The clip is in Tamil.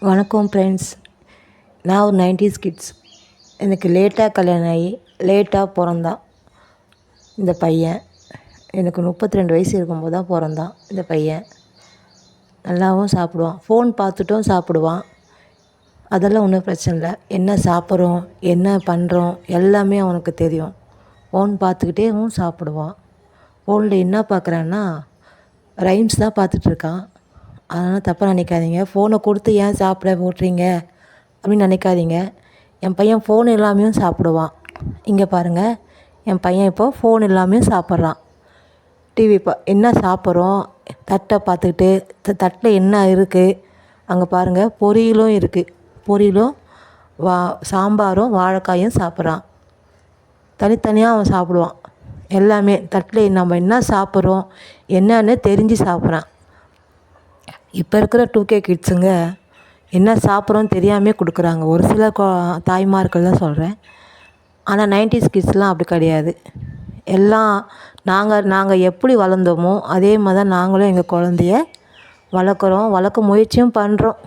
வணக்கம் ஃப்ரெண்ட்ஸ். நான் ஒரு 90s கிட்ஸ். எனக்கு லேட்டாக கல்யாணம் ஆகி லேட்டாக பிறந்தான் இந்த பையன். எனக்கு 32 வயசு இருக்கும்போது தான் பிறந்தான் இந்த பையன். நல்லாவும் சாப்பிடுவான், ஃபோன் பார்த்துட்டும் சாப்பிடுவான். அதெல்லாம் ஒன்றும் பிரச்சனை இல்லை. என்ன சாப்பிட்றோம், என்ன பண்ணுறோம் எல்லாமே அவனுக்கு தெரியும். ஃபோன் பார்த்துக்கிட்டேவும் சாப்பிடுவான். ஃபோனில் என்ன பார்க்குறான்னா ரைம்ஸ் தான் பார்த்துட்ருக்கான். அதனால் தப்பாக நினைக்காதீங்க. ஃபோனை கொடுத்து ஏன் சாப்பிட போட்டுறீங்க அப்படின்னு நினைக்காதீங்க. என் பையன் ஃபோன் இல்லாமையும் சாப்பிடுவான். இங்கே பாருங்கள், என் பையன் இப்போ ஃபோன் இல்லாமையும் சாப்பிட்றான். டிவி என்ன சாப்பிட்றோம் தட்டை பார்த்துக்கிட்டு தட்டில் என்ன இருக்குது அங்கே பாருங்கள், பொரியலும் இருக்குது. பொரியலும் சாம்பாரும் வாழைக்காயும் சாப்பிட்றான். தனித்தனியாக அவன் சாப்பிடுவான். எல்லாமே தட்டில் நம்ம என்ன சாப்பிட்றோம் என்னன்னு தெரிஞ்சு சாப்பிட்றான். இப்போ இருக்கிற 2K கிட்ஸுங்க என்ன சாப்பிட்றோன்னு தெரியாமல் கொடுக்குறாங்க. ஒரு சில தாய்மார்கள் தான் சொல்கிறேன். ஆனால் 90s கிட்ஸ்லாம் அப்படி கிடையாது. எல்லாம் நாங்கள் எப்படி வளர்ந்தோமோ அதே மாதிரி தான் நாங்களும் எங்கள் குழந்தைய வளர்க்குறோம், வளர்க்க முயற்சியும் பண்ணுறோம்.